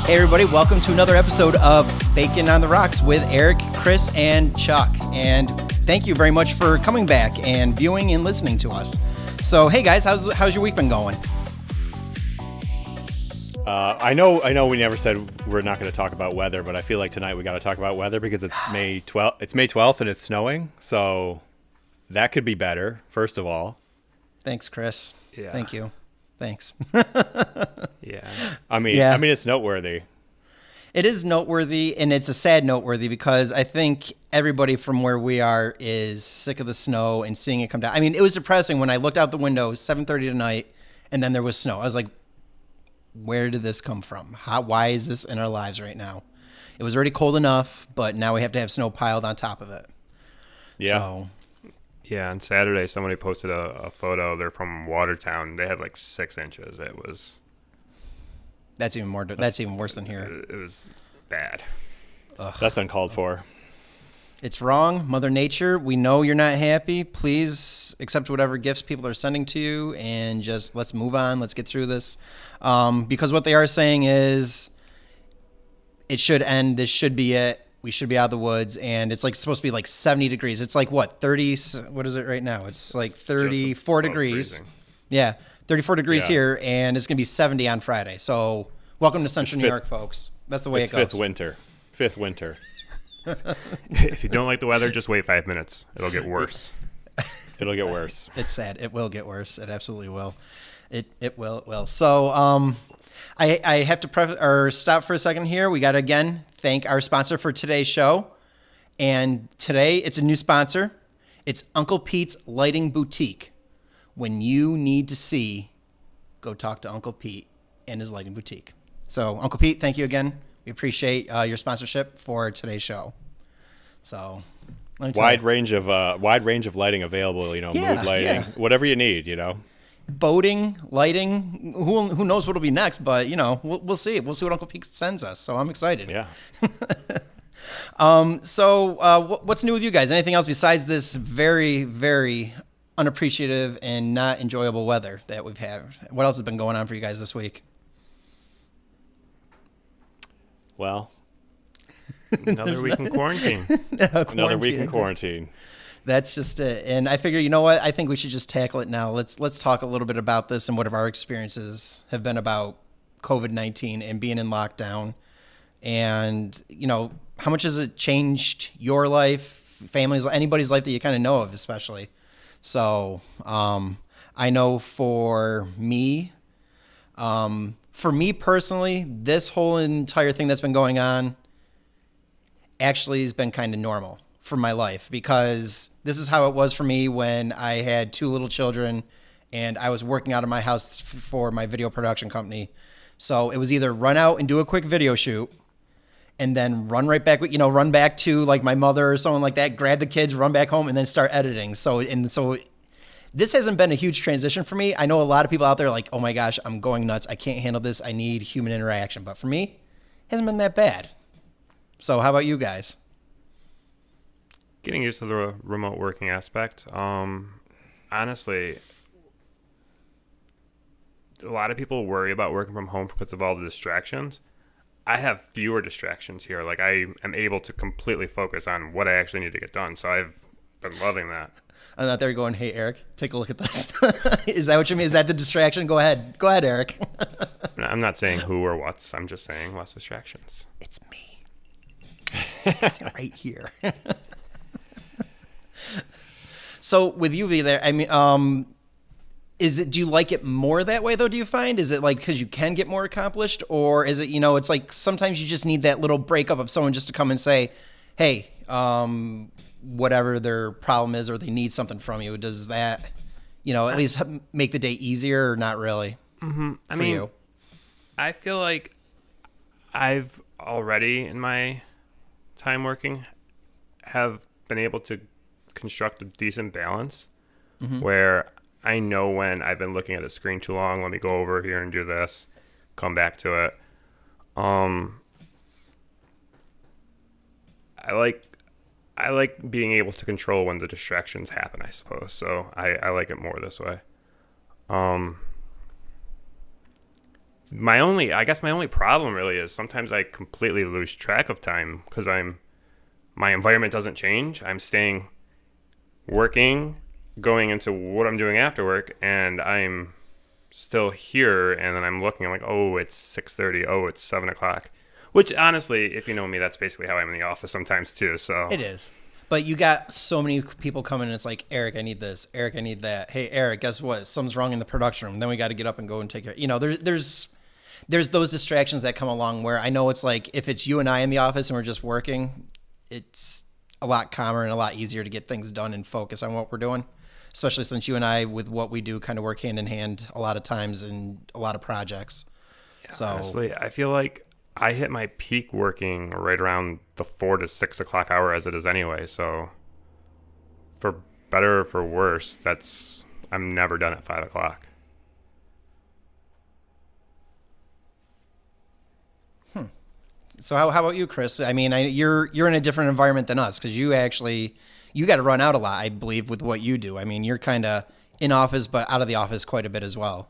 Hey everybody, welcome to another episode of Bacon on the Rocks with Eric, Chris, and Chuck. And thank you very much for coming back and viewing and listening to us. So, hey guys, how's your week been going? I know we never said we're not going to talk about weather, but I feel like tonight we got to talk about weather because it's May 12th. It's May 12th and it's snowing, so that could be better. First of all, thanks, Chris. Yeah. Thank you. Thanks. Yeah. I mean, it's noteworthy. It is noteworthy, and it's a sad noteworthy because I think everybody from where we are is sick of the snow and seeing it come down. I mean, it was depressing when I looked out the window, 7:30 tonight, and then there was snow. I was like, where did this come from? Why is this in our lives right now? It was already cold enough, but now we have to have snow piled on top of it. Yeah. So, Yeah, on Saturday, somebody posted a photo. They're from Watertown. They had like 6 inches. It was... That's even worse than here. It was bad. That's uncalled for. It's wrong. Mother Nature, we know you're not happy. Please accept whatever gifts people are sending to you and just let's move on. Let's get through this. Because what they are saying is it should end. This should be it. We should be out of the woods. And it's like supposed to be like 70 degrees. It's like what, 30? What is it right now? It's like 34 degrees. Freezing. Yeah, 34 degrees Yeah. here. And it's going to be 70 on Friday. So welcome to Central New fifth- York, folks. That's the way It's it goes. fifth winter. If you don't like the weather, just wait 5 minutes. It'll get worse. It'll get worse. It's sad. It will get worse. It absolutely will. It will. So I have to stop for a second here. We got to again thank our sponsor for today's show. And today it's a new sponsor. It's Uncle Pete's Lighting Boutique. When you need to see, go talk to Uncle Pete and his lighting boutique. So Uncle Pete, thank you again. We appreciate your sponsorship for today's show. So let me tell Wide you. range of lighting available. You know, Yeah, mood lighting, yeah. whatever you need. You know. Boating, lighting, who knows what'll be next, but you know, we'll see. We'll see what Uncle Pete sends us. So I'm excited. Yeah. So what's new with you guys? Anything else besides this very, very unappreciative and not enjoyable weather that we've had? What else has been going on for you guys this week? Well, Another week in quarantine. another week in quarantine. That's just it. And I figure, you know what? I think we should just tackle it now. Let's talk a little bit about this and what our experiences have been about COVID-19 and being in lockdown. And, you know, how much has it changed your life, families, anybody's life that you kind of know of, especially? So I know for me personally, this whole entire thing that's been going on actually has been kind of normal for my life because this is how it was for me when I had 2 little children and I was working out of my house for my video production company. So it was either run out and do a quick video shoot and then run back to like my mother or someone like that, grab the kids, run back home and then start editing. So this hasn't been a huge transition for me. I know a lot of people out there are like, oh my gosh, I'm going nuts. I can't handle this. I need human interaction. But for me, it hasn't been that bad. So how about you guys? Getting used to the remote working aspect. Honestly, a lot of people worry about working from home because of all the distractions. I have fewer distractions here. Like I am able to completely focus on what I actually need to get done. So I've been loving that. I'm not there going, hey, Eric, take a look at this. Is that what you mean? Is that the distraction? Go ahead, Eric. I'm not saying who or what's. I'm just saying less distractions. It's me. It's right here. So with you be there, I mean, do you like it more that way though? Do you find, is it like, cause you can get more accomplished, or is it, you know, it's like, sometimes you just need that little breakup of someone just to come and say, hey, whatever their problem is, or they need something from you. Does that, you know, at least make the day easier or not really? Mm-hmm. I for mean, you? I feel like I've already in my time working have been able to construct a decent balance where I know when I've been looking at a screen too long, let me go over here and do this, come back to it. I like being able to control when the distractions happen, I suppose. So I like it more this way. I guess my only problem really is sometimes I completely lose track of time because my environment doesn't change. I'm staying working, going into what I'm doing after work, and I'm still here. And then I'm looking, I'm like, oh, it's 6:30. Oh, it's 7 o'clock. Which honestly, if you know me, that's basically how I'm in the office sometimes too. So It is. But you got so many people coming and it's like, Eric, I need this. Eric, I need that. Hey, Eric, guess what? Something's wrong in the production room. Then we got to get up and go and take care. There's those distractions that come along where I know it's like if it's you and I in the office and we're just working, it's a lot calmer and a lot easier to get things done and focus on what we're doing. Especially since you and I, with what we do, kind of work hand in hand a lot of times in a lot of projects. So honestly, I feel like I hit my peak working right around the 4 to 6 o'clock hour as it is anyway. So for better or for worse, I'm never done at 5 o'clock. So how about you, Chris? I mean, you're in a different environment than us because you got to run out a lot, I believe, with what you do. I mean, you're kind of in office, but out of the office quite a bit as well.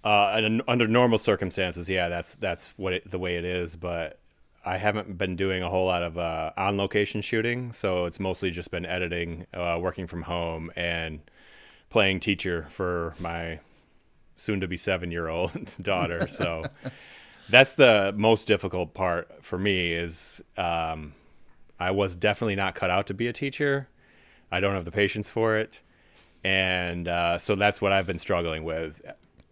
And under normal circumstances, yeah, that's the way it is. But I haven't been doing a whole lot of on location shooting, so it's mostly just been editing, working from home, and playing teacher for my soon-to-be 7-year-old daughter. So. That's the most difficult part for me is I was definitely not cut out to be a teacher. I don't have the patience for it. And so that's what I've been struggling with.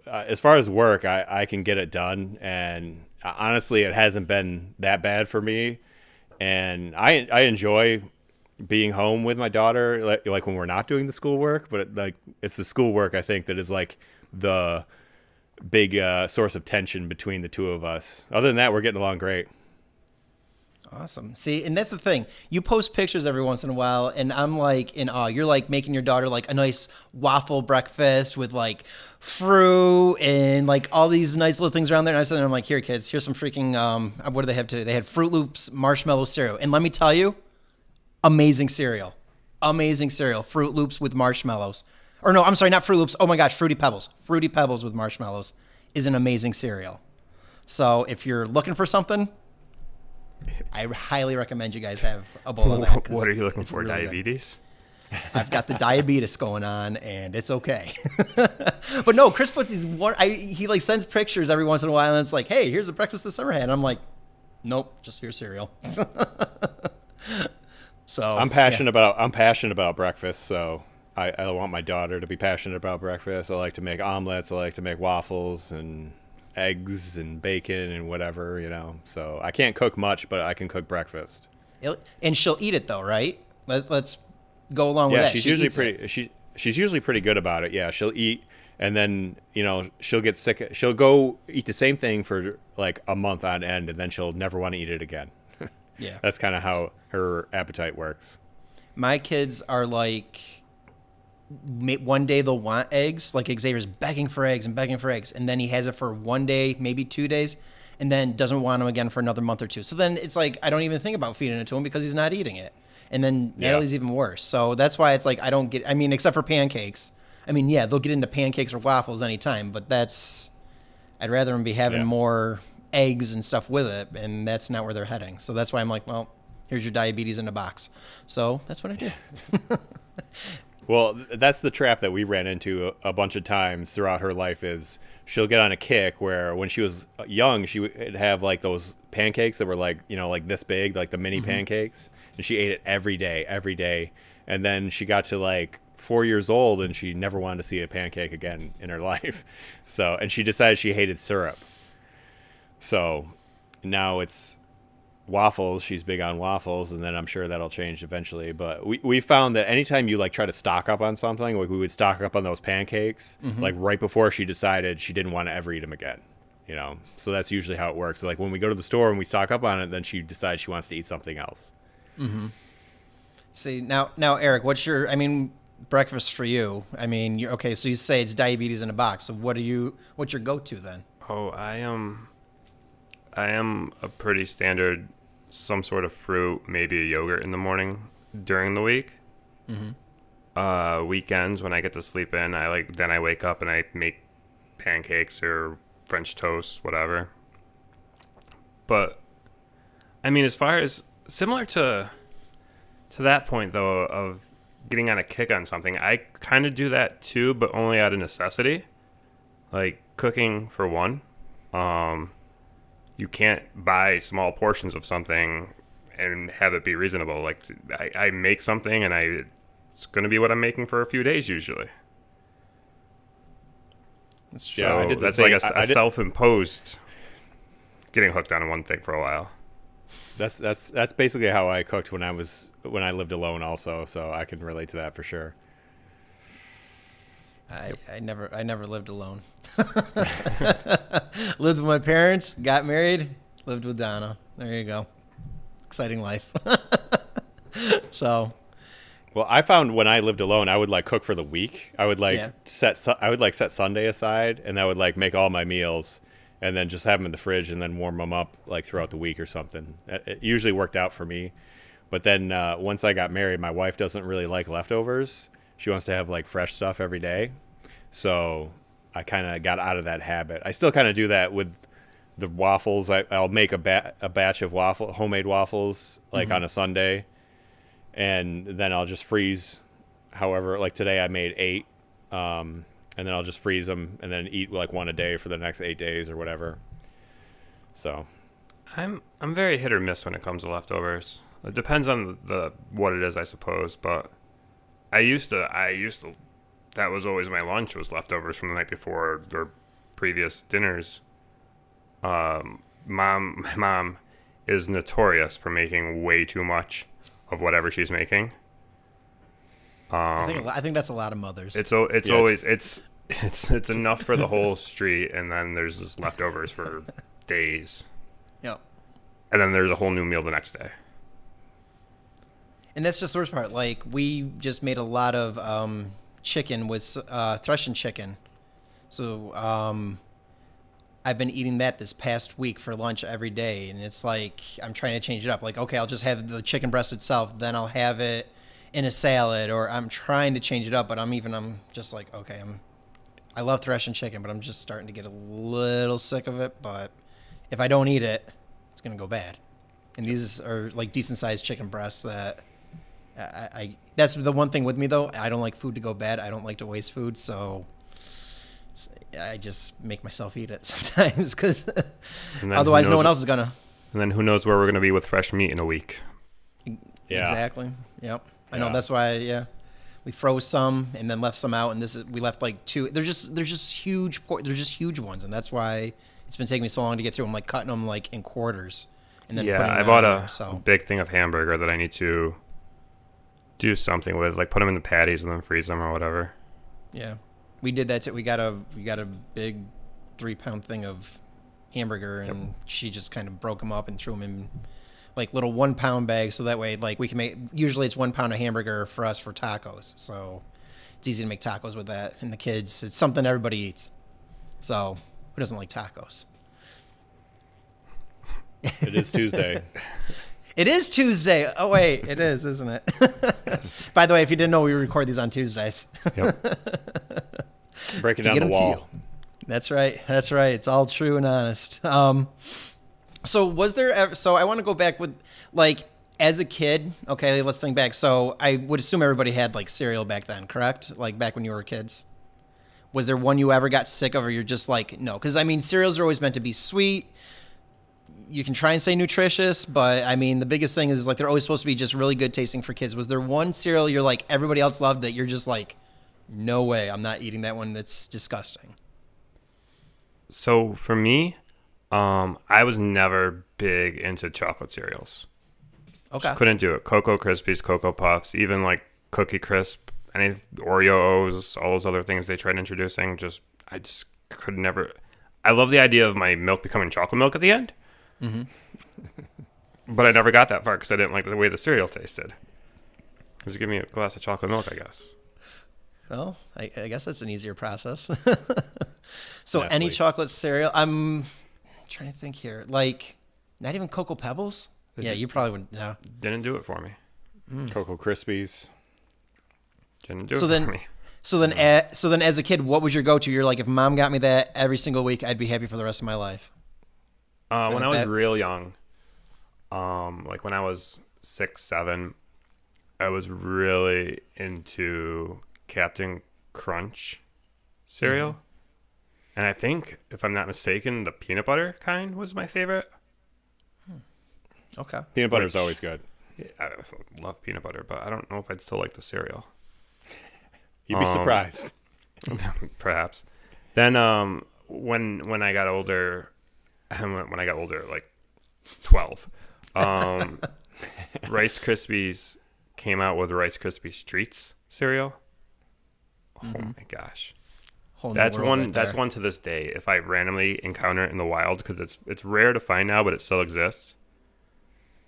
As far as work, I can get it done. And honestly, it hasn't been that bad for me. And I enjoy being home with my daughter, like when we're not doing the schoolwork. But it's the schoolwork, I think, that is like the big source of tension between the two of us. Other than that, we're getting along great. Awesome. See, and that's the thing. You post pictures every once in a while, and I'm like in awe. You're like making your daughter like a nice waffle breakfast with like fruit and like all these nice little things around there. And I'm like, here, kids, here's some freaking what do they have today? They had Fruit Loops marshmallow cereal, and let me tell you, amazing cereal. Amazing cereal. Fruit Loops with marshmallows. Or no, I'm sorry, not Fruit Loops. Oh my gosh, Fruity Pebbles. Fruity Pebbles with marshmallows is an amazing cereal. So if you're looking for something, I highly recommend you guys have a bowl of that. What are you looking for? Really diabetes? good. I've got the diabetes going on, and it's okay. But no, Chris puts these he like sends pictures every once in a while, and it's like, hey, here's a breakfast this summer had. And I'm like, nope, just your cereal. So I'm passionate about breakfast, so I want my daughter to be passionate about breakfast. I like to make omelets. I like to make waffles and eggs and bacon and whatever, So I can't cook much, but I can cook breakfast. And she'll eat it though, right? Let's go along with that. She's usually pretty good about it. Yeah, she'll eat, and then she'll get sick. She'll go eat the same thing for like a month on end, and then she'll never want to eat it again. Yeah, that's kind of how her appetite works. My kids are like, one day they'll want eggs, like Xavier's begging for eggs, and then he has it for one day, maybe 2 days, and then doesn't want them again for another month or two. So then it's like I don't even think about feeding it to him because he's not eating it. And then Natalie's even worse. So that's why it's like I don't get. I mean, except for pancakes. I mean, yeah, they'll get into pancakes or waffles anytime, but I'd rather them be having more eggs and stuff with it, and that's not where they're heading. So that's why I'm like, well, here's your diabetes in a box. So that's what I do. Well, that's the trap that we ran into a bunch of times throughout her life is she'll get on a kick where when she was young, she would have like those pancakes that were like, like this big, like the mini pancakes. And she ate it every day. And then she got to like 4 years old and she never wanted to see a pancake again in her life. So, and she decided she hated syrup. So now it's waffles. She's big on waffles, and then I'm sure that'll change eventually. But we found that anytime you like try to stock up on something, like we would stock up on those pancakes, like right before she decided she didn't want to ever eat them again. So that's usually how it works. Like when we go to the store and we stock up on it, then she decides she wants to eat something else. Mm-hmm. See now, Eric, what's your breakfast for you? I mean, okay. So you say it's diabetes in a box. So what's your go-to then? Oh, I am a pretty standard, some sort of fruit, maybe a yogurt in the morning during the week. Mm-hmm. Weekends when I get to sleep in, I wake up and I make pancakes or French toast, whatever. But I mean, as far as similar to that point though of getting on a kick on something, I kind of do that too, but only out of necessity. Like cooking for one. You can't buy small portions of something and have it be reasonable. Like I make something and it's going to be what I'm making for a few days usually. That's true. Yeah, So I did the that's same. like a self-imposed getting hooked on one thing for a while. That's basically how I cooked when I lived alone also, so I can relate to that for sure. I never lived alone. Lived with my parents, got married, lived with Donna. There you go. Exciting life. So, Well, I found when I lived alone, I would like cook for the week. I would like Yeah. set Sunday aside, and I would like make all my meals, and then just have them in the fridge, and then warm them up like throughout the week or something. It usually worked out for me. But then once I got married, my wife doesn't really like leftovers. She wants to have like fresh stuff every day. So I kind of got out of that habit. I still kind of do that with the waffles. I'll make a batch of homemade waffles like on a Sunday, and then I'll just freeze. However, like today I made 8, and then I'll just freeze them and then eat like one a day for the next 8 days or whatever. So I'm very hit or miss when it comes to leftovers. It depends on the what it is, I suppose. But I used to. That was always my lunch, was leftovers from the night before or previous dinners. My mom is notorious for making way too much of whatever she's making. I think that's a lot of mothers. It's always it's enough for the whole street, and then there's just leftovers for days, Yep. and then there's a whole new meal the next day. And that's just the worst part. Like, we just made a lot of chicken with Thrussian chicken. So I've been eating that this past week for lunch every day. And it's like, I'm trying to change it up. Like, okay, I'll just have the chicken breast itself. Then I'll have it in a salad. Or I'm trying to change it up. But I'm just like, okay, I love Thrussian chicken. But I'm just starting to get a little sick of it. But if I don't eat it, it's going to go bad. And these are like decent sized chicken breasts that that's the one thing with me though. I don't like food to go bad. I don't like to waste food, so I just make myself eat it sometimes because otherwise no one else is gonna. And then who knows where we're gonna be with fresh meat in a week? yeah, Exactly. Yep. I know. Yeah. That's why. We froze some and then left some out, and we left like 2. They're just huge. They're just huge ones, and that's why it's been taking me so long to get through them. Like cutting them like in quarters, and then putting I them bought on a there, so. big thing of hamburger that I need to do something with, like put them in the patties and then freeze them or whatever. Yeah, we did that too. We got a big 3-pound thing of hamburger, and she just kind of broke them up and threw them in like little 1-pound bags, so that way like we can make. Usually it's 1 pound of hamburger for us for tacos, so it's easy to make tacos with that. And the kids, it's something everybody eats. So who doesn't like tacos? it is Tuesday. It is Tuesday. Oh wait, it is, isn't it? By the way, if you didn't know, we record these on Tuesdays. Yep. Breaking To down get the 'em to wall. you. That's right. It's all true and honest. So was there ever, so I want to go back with like as a kid. Okay, let's think back. So I would assume everybody had like cereal back then, correct? Like back when you were kids. Was there one you ever got sick of, or you're just like no? Because I mean, cereals are always meant to be sweet. You can try and say nutritious, but I mean, the biggest thing is like they're always supposed to be just really good tasting for kids. Was there one cereal you're like everybody else loved that you're just like, no way, I'm not eating that one. That's disgusting. So for me, I was never big into chocolate cereals. Okay. Just couldn't do it. Cocoa Krispies, Cocoa Puffs, even like Cookie Crisp, any Oreos, all those other things they tried introducing. I just could never. I love the idea of my milk becoming chocolate milk at the end. Mm-hmm. But I never got that far because I didn't like the way the cereal tasted. Just give me a glass of chocolate milk, I guess. Well, I guess that's an easier process. So Nestle. any chocolate cereal, I'm trying to think here. Like, not even Cocoa Pebbles? Yeah, you probably wouldn't. No. Didn't do it for me. Cocoa Krispies. Didn't do So it then- for me. So then, as a kid, what was your go-to? You're like, if mom got me that every single week, I'd be happy for the rest of my life. When I was real young, like when I was 6, 7, I was really into Captain Crunch cereal. And I think, if I'm not mistaken, the peanut butter kind was my favorite. Okay. Peanut butter is always good. Yeah, I love peanut butter, but I don't know if I'd still like the cereal. You'd be surprised. Perhaps. Then when I got older, like 12, Rice Krispies came out with Rice Krispies Treats cereal. Oh my gosh. That's one to this day. If I randomly encounter it in the wild, because it's rare to find now, but it still exists.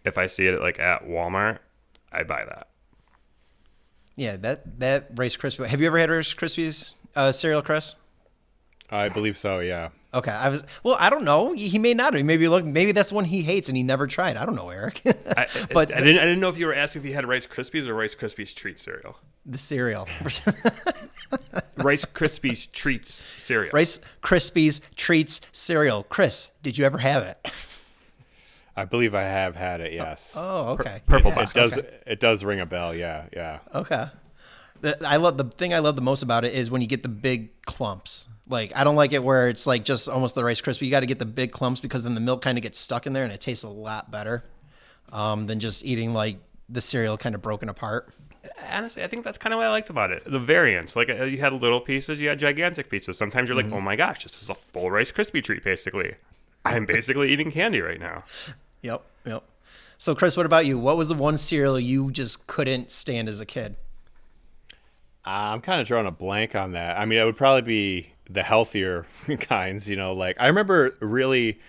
If I see it like at Walmart, I buy that. Yeah, that Rice Krispies. Have you ever had Rice Krispies cereal, Chris? I believe so, yeah. Okay, I don't know. He may not have. Maybe that's one he hates and he never tried. I don't know, Eric. But I didn't know if you were asking if he had Rice Krispies or Rice Krispies Treat cereal. The cereal. Rice Krispies Treats cereal. Rice Krispies Treats cereal. Chris, did you ever have it? I believe I have had it, yes. Oh, okay. Purple It box. does it does ring a bell, yeah. Okay. The thing I love the most about it is when you get the big clumps. Like, I don't like it where it's like just almost the Rice Krispie. You got to get the big clumps because then the milk kind of gets stuck in there and it tastes a lot better than just eating like the cereal kind of broken apart. Honestly, I think that's kind of what I liked about it. The variants. Like, you had little pieces, you had gigantic pieces. Sometimes you're like, oh my gosh, this is a full Rice Krispie treat, basically. I'm basically eating candy right now. Yep. So, Chris, what about you? What was the one cereal you just couldn't stand as a kid? I'm kind of drawing a blank on that. I mean, it would probably be the healthier kinds, like I remember really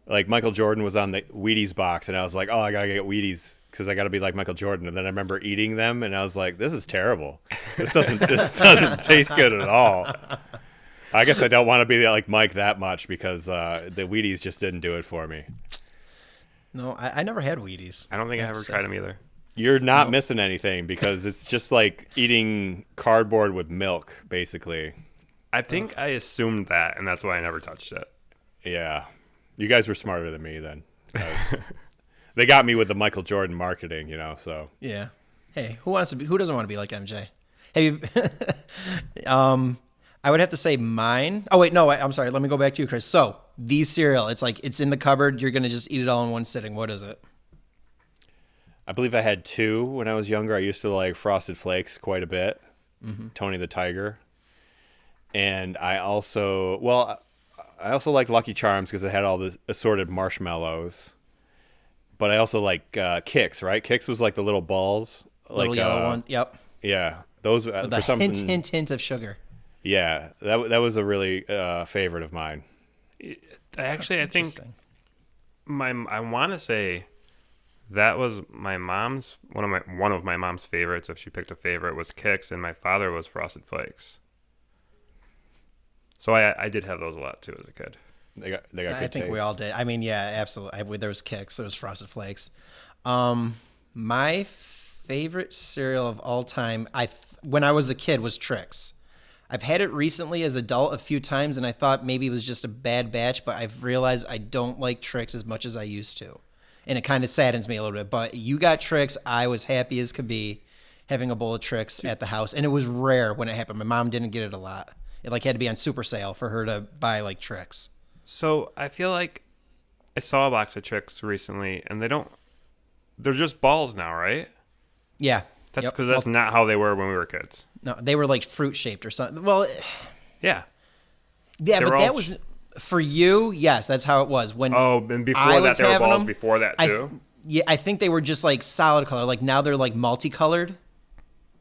like Michael Jordan was on the Wheaties box and I was like, oh, I gotta get Wheaties because I gotta be like Michael Jordan. And then I remember eating them and I was like, this is terrible. This doesn't taste good at all. I guess I don't want to be like Mike that much because the Wheaties just didn't do it for me. No, I never had Wheaties. I don't think I ever tried them either. You're not missing anything because it's just like eating cardboard with milk, basically. I think I assumed that, and that's why I never touched it. Yeah. You guys were smarter than me then. They got me with the Michael Jordan marketing, so. Yeah. Hey, who doesn't want to be like MJ? Have you I would have to say mine. Oh wait, no, I'm sorry. Let me go back to you, Chris. So, the cereal, it's like it's in the cupboard, you're going to just eat it all in one sitting. What is it? I believe I had 2 when I was younger. I used to like Frosted Flakes quite a bit. Tony the Tiger. And I also like Lucky Charms because it had all the assorted marshmallows. But I also like Kix, right? Kix was like the little balls. Little yellow one. Yep. Yeah. Those With for the something. hint of sugar. Yeah. That was a really favorite of mine. Actually, I think I want to say that was my mom's one of my mom's favorites. If she picked a favorite, was Kix, and my father was Frosted Flakes. So I did have those a lot too as a kid. They got good I think taste. we all did. I mean, yeah, absolutely. There was Kix, there was Frosted Flakes. My favorite cereal of all time, when I was a kid, was Trix. I've had it recently as adult a few times, and I thought maybe it was just a bad batch, but I've realized I don't like Trix as much as I used to. And it kind of saddens me a little bit. But you got Trix, I was happy as could be having a bowl of Trix at the house. And it was rare when it happened. My mom didn't get it a lot. It like had to be on super sale for her to buy like Trix. So I feel like I saw a box of Trix recently, and they're just balls now, right? Yeah. That's because that's not how they were when we were kids. No, they were like fruit shaped or something. Well, Yeah. yeah, but that was for you. Yes, that's how it was. And before that, there were balls before that too. I think they were just like solid color. Like now they're like multicolored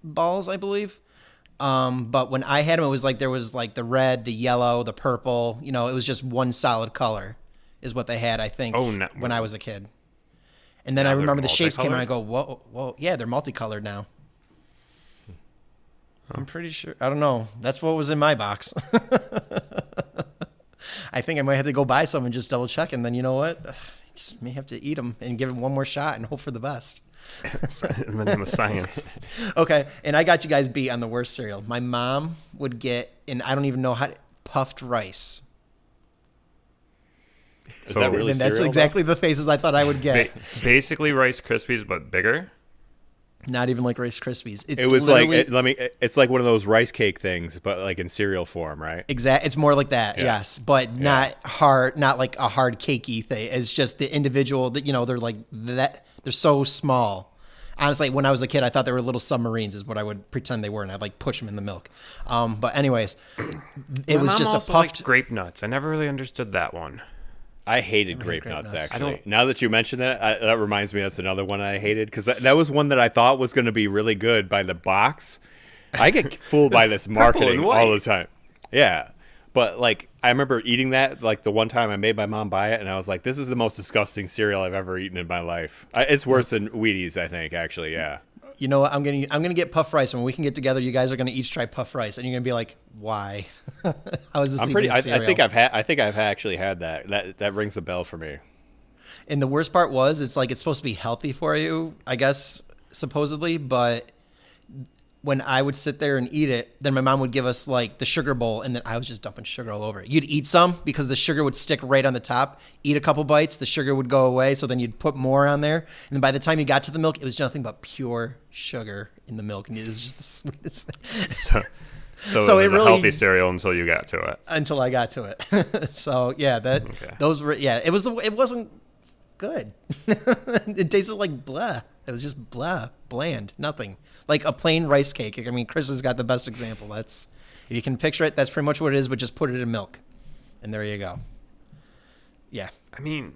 balls, I believe. But when I had them, it was like there was like the red, the yellow, the purple. It was just one solid color, is what they had. I think when I was a kid. And then I remember the shapes came out. I go, whoa, yeah, they're multicolored now. I'm pretty sure. I don't know. That's what was in my box. I think I might have to go buy some and just double check. And then you know what? just may have to eat them and give them one more shot and hope for the best. In the name of science. Okay, and I got you guys beat on the worst cereal. My mom would get, and I don't even know how to, puffed rice. Is that really And that's cereal, exactly the faces I thought I would get. Basically Rice Krispies, but bigger. Not even like Rice Krispies. It was like it's like one of those rice cake things, but like in cereal form, right? It's more like that, Yeah. yes, but not hard, not like a hard cakey thing. It's just the individual that they're like that. They're so small. Honestly, when I was a kid, I thought they were little submarines, is what I would pretend they were, and I'd like push them in the milk. But anyways, it was My mom just a also puffed. liked grape nuts. I never really understood that one. I hated grape grape nuts, nuts. actually. Now that you mention that, that reminds me that's another one I hated, because that was one that I thought was going to be really good by the box. I get fooled by this marketing and all the white. time. Yeah. But, like, I remember eating that, like, the one time I made my mom buy it, and I was like, this is the most disgusting cereal I've ever eaten in my life. It's worse than Wheaties, I think, actually, yeah. You know what? I'm gonna get puff rice. When we can get together, you guys are gonna each try puff rice, and you're gonna be like, "Why? How is this I'm even pretty. a I cereal?" think I've actually had that. That rings a bell for me. And the worst part was, it's like it's supposed to be healthy for you, I guess, supposedly. But when I would sit there and eat it, then my mom would give us like the sugar bowl, and then I was just dumping sugar all over it. You'd eat some because the sugar would stick right on the top. Eat a couple bites, the sugar would go away. So then you'd put more on there, and then by the time you got to the milk, it was nothing but pure sugar in the milk, and it was just the sweetest thing. So it it was really- a healthy cereal until you got to it. Until I got to it. So yeah, those were it wasn't good. It tasted like blah. It was just blah, bland, nothing. Like a plain rice cake. I mean, Chris has got the best example. That's if you can picture it, that's pretty much what it is, but just put it in milk. And there you go. Yeah. I mean,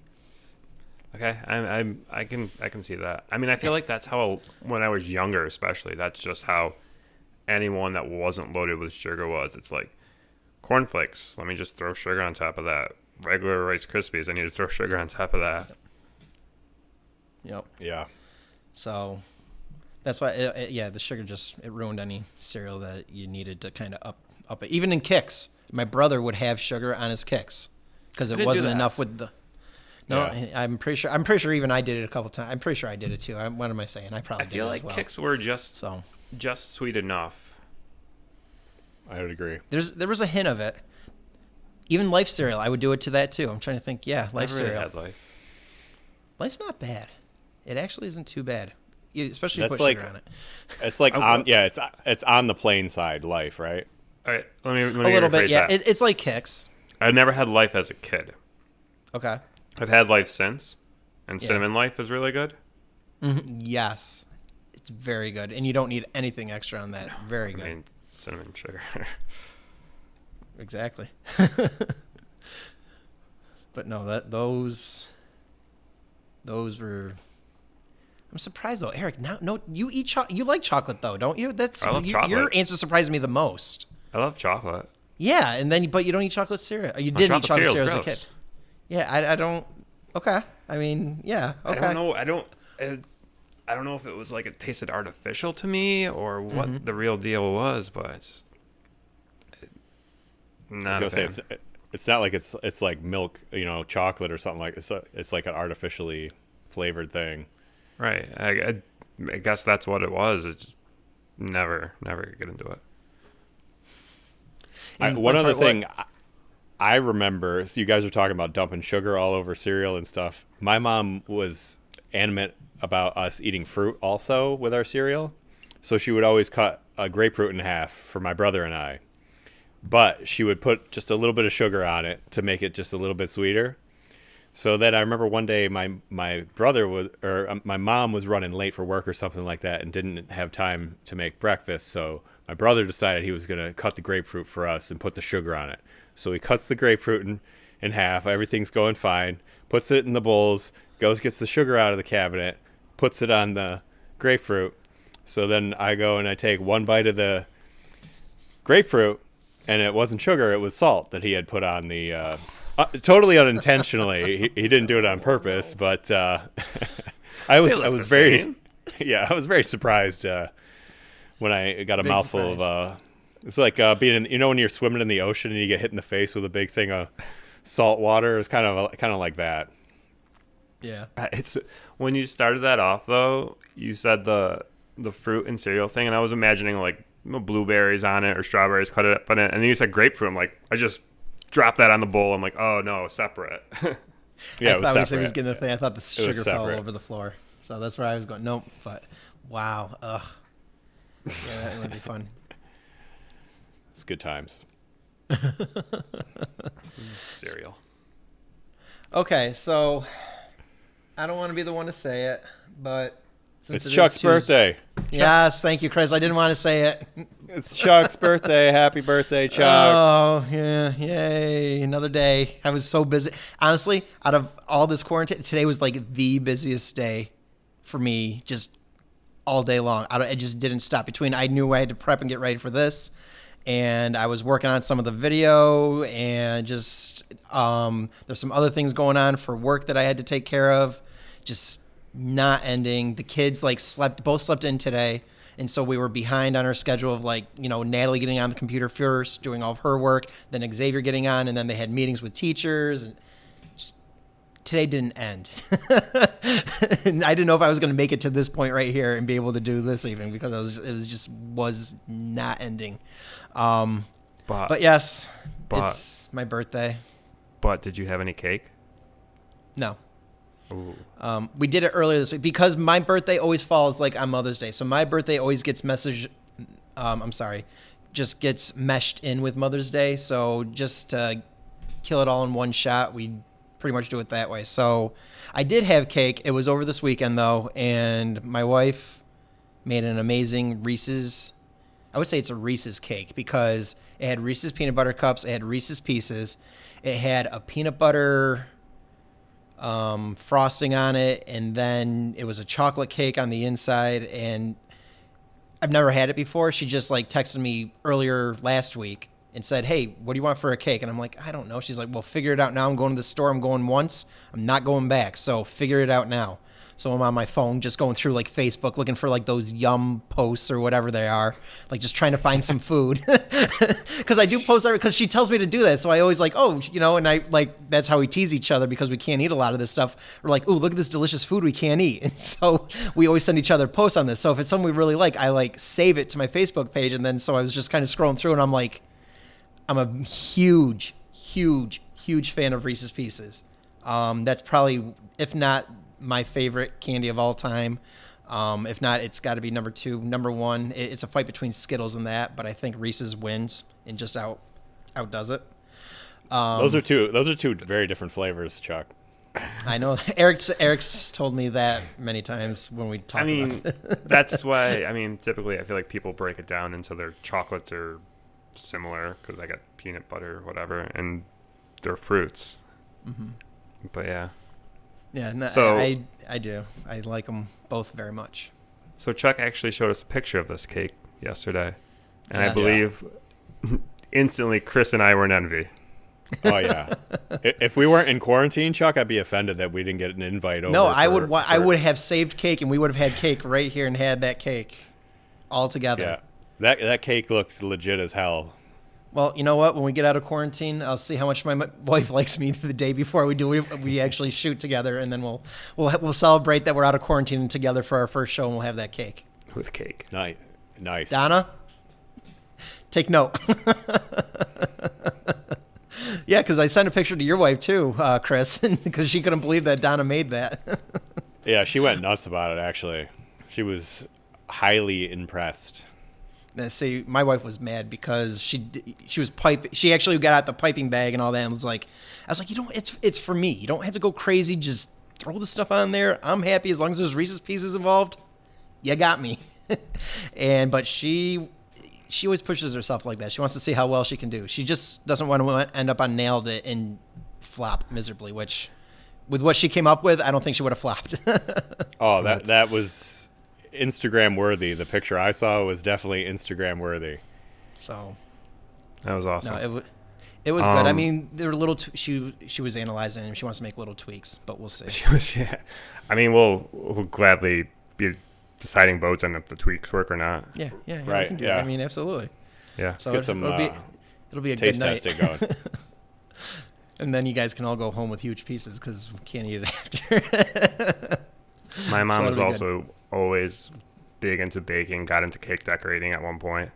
okay, I can see that. I mean, I feel like that's how when I was younger, especially, that's just how anyone that wasn't loaded with sugar was. It's like cornflakes. Let me just throw sugar on top of that. Regular Rice Krispies. I need to throw sugar on top of that. Yep. Yeah. So that's why, the sugar it ruined any cereal that you needed to kind of up it. Even in Kix, my brother would have sugar on his Kix because it didn't do wasn't that. enough with the. No, Yeah. I'm pretty sure even I did it a couple times. I'm pretty sure I did it too. What am I saying? I probably I feel did like it as well. Kicks were just So sweet enough. I would agree. there was a hint of it. Even Life cereal, I would do it to that too. I'm trying to think. Yeah, Life Never really cereal. had Life. Life's not bad. It actually isn't too bad, especially if you That's put like sugar on it. it's like Oh, it's on the plain side, Life, right? All right, let me A little bit, rephrase yeah. that. It's like Kix. I never had Life as a kid. Okay. I've had Life since, and Yeah. Cinnamon Life is really good. Yes, it's very good, and you don't need anything extra on that. Very good. I mean, cinnamon sugar. Exactly. But no, those were. I'm surprised though, Eric. No, you eat you like chocolate though, don't you? I love Your chocolate. answer surprised me the most. I love chocolate. Yeah, and then but you don't eat chocolate cereal. You did eat chocolate cereal's cereal as a gross. kid. Yeah, I don't. Okay, I mean, yeah, okay. I don't know. I don't know if it was like it tasted artificial to me or what the real deal was, but it's not I a was fan. gonna say it's not like it's like milk, chocolate or something like it's like an artificially flavored thing. Right. I guess that's what it was. It's never get into it. And One other part- thing I remember, so you guys are talking about dumping sugar all over cereal and stuff. My mom was animate about us eating fruit also with our cereal. So she would always cut a grapefruit in half for my brother and I. But she would put just a little bit of sugar on it to make it just a little bit sweeter. So then I remember one day my brother my mom was running late for work or something like that and didn't have time to make breakfast. So my brother decided he was going to cut the grapefruit for us and put the sugar on it. So he cuts the grapefruit in half. Everything's going fine. Puts it in the bowls. Gets the sugar out of the cabinet. Puts it on the grapefruit. So then I go and I take one bite of the grapefruit, and it wasn't sugar. It was salt that he had put on the... totally unintentionally. He didn't do it on purpose, but I was very I was very surprised when I got a Big mouthful surprise. of it's like being when you're swimming in the ocean and you get hit in the face with a big thing of salt water. It's kind of like that. Yeah. It's when you started that off though, you said the fruit and cereal thing, and I was imagining like blueberries on it or strawberries cut up on it, and then you said grapefruit. I'm like, I just dropped that on the bowl. I'm like, oh no, separate. Yeah, I it was thought he separate. was getting the thing. I thought the was sugar fell separate. over the floor. So that's where I was going. Nope. But wow. Ugh. Yeah, that would be fun. It's good times. Cereal. Okay, so I don't want to be the one to say it, but since It's it is Chuck's Tuesday- birthday. Yes, thank you, Chris. I didn't want to say it. It's Chuck's birthday. Happy birthday, Chuck. Oh, yeah. Yay. Another day. I was so busy. Honestly, out of all this quarantine, today was like the busiest day for me, just all day long. I just didn't stop between. I knew I had to prep and get ready for this. And I was working on some of the video and just there's some other things going on for work that I had to take care of. Just not ending. The kids both slept in today. And so we were behind on our schedule of Natalie getting on the computer first, doing all of her work, then Xavier getting on, and then they had meetings with teachers. And just, today didn't end. And I didn't know if I was going to make it to this point right here and be able to do this even because it was not ending. But yes, it's my birthday. But did you have any cake? No. Ooh. We did it earlier this week because my birthday always falls on Mother's Day. So my birthday always gets just gets meshed in with Mother's Day. So just to kill it all in one shot, we pretty much do it that way. So I did have cake. It was over this weekend though, and my wife made an amazing Reese's. I would say it's a Reese's cake because it had Reese's peanut butter cups, it had Reese's Pieces, it had a peanut butter frosting on it, and then it was a chocolate cake on the inside. And I've never had it before. She just texted me earlier last week and said, "Hey, what do you want for a cake?" And I'm like, "I don't know." She's like, "Well, figure it out now. I'm going to the store. I'm going once. I'm not going back. So figure it out now." So I'm on my phone just going through Facebook looking for those yum posts or whatever they are, just trying to find some food. Because I do post that because she tells me to do that. So I always and I that's how we tease each other because we can't eat a lot of this stuff. We're like, "Ooh, look at this delicious food we can't eat." And so we always send each other posts on this. So if it's something we really like, I save it to my Facebook page. And then so I was just kind of scrolling through and I'm like, I'm a huge, huge, huge fan of Reese's Pieces. That's probably, if not my favorite candy of all time. If not, it's got to be number 2. Number 1, it's a fight between Skittles and that, but I think Reese's wins and just outdoes it. Those are two very different flavors, Chuck. I know Eric's told me that many times when we talk about it. That's why, typically I feel like people break it down into their chocolates are similar because I got peanut butter or whatever, and they're fruits. Mm-hmm. But yeah. Yeah, no, so, I do. I like them both very much. So Chuck actually showed us a picture of this cake yesterday, and Yes. I believe instantly Chris and I were in envy. Oh yeah. If we weren't in quarantine, Chuck, I'd be offended that we didn't get an invite over. No, I would have saved cake, and we would have had cake right here and had that cake all together. Yeah, that cake looks legit as hell. Well, you know what? When we get out of quarantine, I'll see how much my wife likes me the day before we actually shoot together, and then we'll celebrate that we're out of quarantine together for our first show, and we'll have that cake with cake. Nice. Donna, take note. Yeah, because I sent a picture to your wife too, Chris, because she couldn't believe that Donna made that. Yeah, she went nuts about it. Actually, she was highly impressed. See, my wife was mad because she was piping. She actually got out the piping bag and all that, and was like, I was like, it's for me. You don't have to go crazy. Just throw the stuff on there. I'm happy as long as there's Reese's Pieces involved. You got me. But she always pushes herself like that. She wants to see how well she can do. She just doesn't want to end up on Nailed It and flop miserably. Which, with what she came up with, I don't think she would have flopped. Oh, that was Instagram worthy. The picture I saw was definitely Instagram worthy. So that was awesome. No, it was good. I mean, there were little. She was analyzing and she wants to make little tweaks, but we'll see. Yeah. I mean, we'll gladly be deciding votes on if the tweaks work or not. Yeah, Right, we can do yeah. that. I mean, absolutely. Yeah. So get some it'll be a good taste night. testing going. And then you guys can all go home with huge pieces because we can't eat it after. My mom that'll was be also always big into baking, got into cake decorating at one point.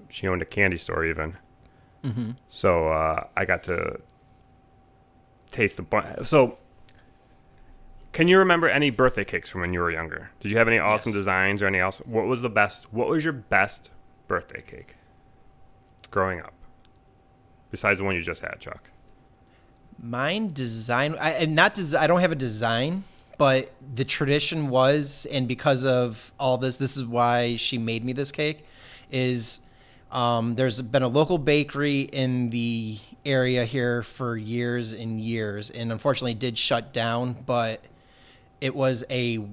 She owned a candy store even. Mm-hmm. So I got to taste the bunch. So can you remember any birthday cakes from when you were younger? Did you have any awesome Yes. designs or any else? What was your best birthday cake growing up? Besides the one you just had, Chuck. Mine design. I don't have a design, but the tradition was, and because of all this, this is why she made me this cake. Is there's been a local bakery in the area here for years and years, and unfortunately it did shut down. But it was a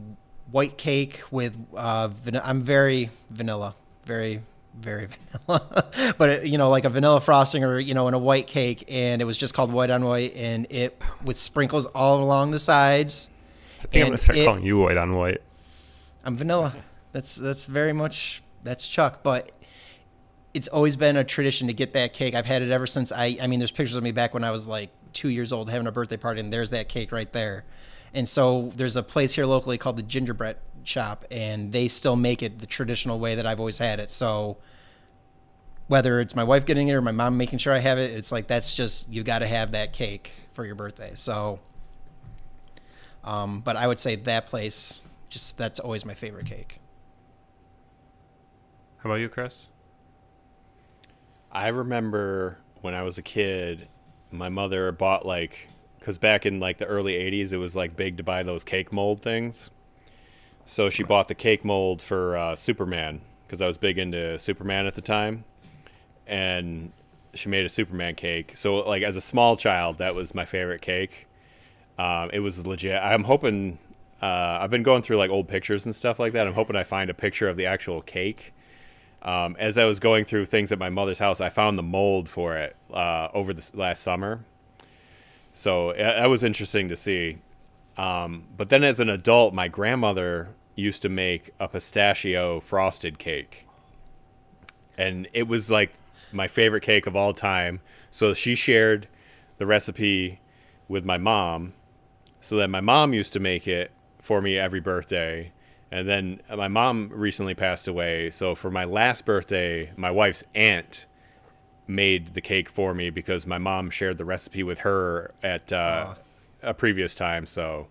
white cake with I'm very vanilla, very vanilla, but like a vanilla frosting or in a white cake, and it was just called white on white, and it with sprinkles all along the sides. I think I'm And gonna start calling you white on white. I'm vanilla. That's very much that's Chuck, but it's always been a tradition to get that cake. I've had it ever since I mean there's pictures of me back when I was like 2 years old having a birthday party, and there's that cake right there. And so there's a place here locally called the Gingerbread Shop, and they still make it the traditional way that I've always had it. So whether it's my wife getting it or my mom making sure I have it, it's like that's just you got to have that cake for your birthday. So but I would say that place, just that's always my favorite cake. How about you, Chris? I remember when I was a kid, my mother bought because back in the early 80s, it was big to buy those cake mold things. So she bought the cake mold for Superman because I was big into Superman at the time. And she made a Superman cake. So as a small child, that was my favorite cake. It was legit. I'm hoping, I've been going through old pictures and stuff like that. I'm hoping I find a picture of the actual cake. As I was going through things at my mother's house, I found the mold for it over the last summer. So that was interesting to see. But then as an adult, my grandmother used to make a pistachio frosted cake. And it was my favorite cake of all time. So she shared the recipe with my mom. So then my mom used to make it for me every birthday. And then my mom recently passed away. So for my last birthday, my wife's aunt made the cake for me because my mom shared the recipe with her at a previous time. So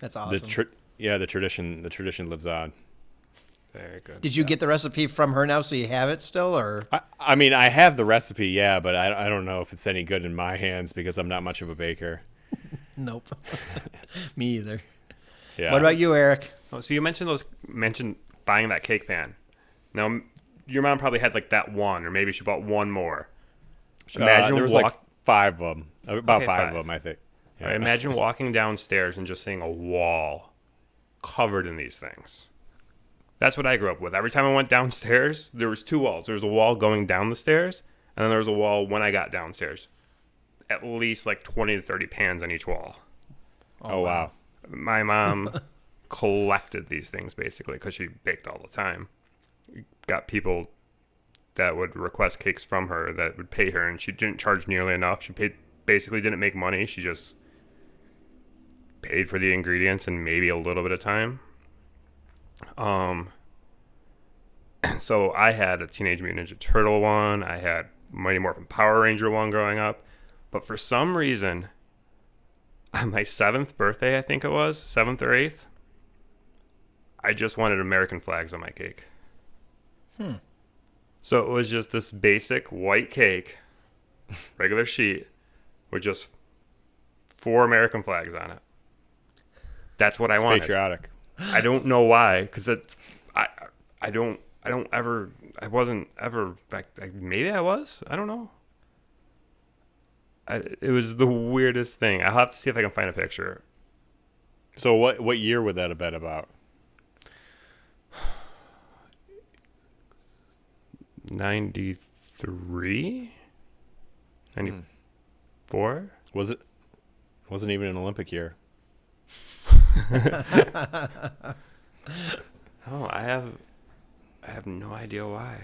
That's awesome. the tradition lives on. Very good. Did you get the recipe from her now, so you have it still, or? I mean, I have the recipe, yeah, but I don't know if it's any good in my hands because I'm not much of a baker. Nope. Me either. Yeah. What about you, Eric? Oh, so you mentioned buying that cake pan. Now, your mom probably had that one, or maybe she bought one more. Imagine there was 5 of them, about 5 of them, I think. Yeah. Right, imagine walking downstairs and just seeing a wall covered in these things. That's what I grew up with. Every time I went downstairs, there was 2 walls. There was a wall going down the stairs, and then there was a wall when I got downstairs. At least 20 to 30 pans on each wall. Oh, wow. My mom collected these things basically because she baked all the time. Got people that would request cakes from her that would pay her, and she didn't charge nearly enough. She basically didn't make money. She just paid for the ingredients and maybe a little bit of time. So I had a Teenage Mutant Ninja Turtle one. I had Mighty Morphin Power Ranger one growing up. But for some reason, on my 7th birthday, I think it was, 7th or 8th, I just wanted American flags on my cake. So it was just this basic white cake, regular sheet, with just 4 American flags on it. That's what I wanted. Patriotic. I don't know why, because I wasn't ever, maybe I was, I don't know. It was the weirdest thing. I'll have to see if I can find a picture. So what year would that have been about? 93? 94? Was it? Wasn't even an Olympic year. Oh, I have no idea why.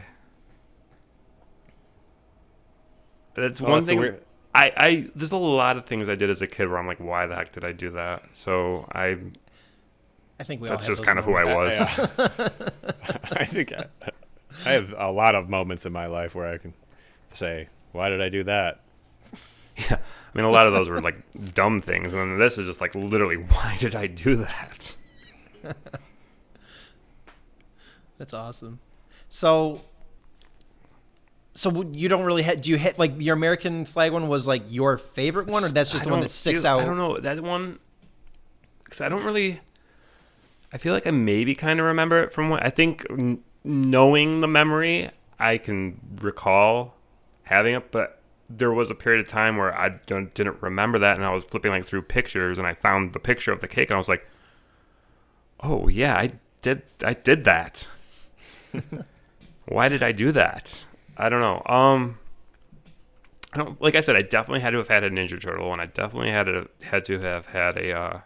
That's one thing. I there's a lot of things I did as a kid where I'm like, why the heck did I do that? So I think we all that's have just those kind of who I moments. was. I think I have a lot of moments in my life where I can say, why did I do that? Yeah. I mean, a lot of those were like dumb things, and then this is just like literally, why did I do that? That's awesome. So you don't really do you hit like your American flag one was like your favorite one, or that's just the one that sticks out? I don't know that one because I don't really. I feel like I maybe kind of remember it from what I think. Knowing the memory, I can recall having it, but there was a period of time where I didn't remember that, and I was flipping like through pictures, and I found the picture of the cake, and I was like, "Oh yeah, I did that. Why did I do that? I don't know. I don't like I said, I definitely had to have had a Ninja Turtle one. I definitely had to have had a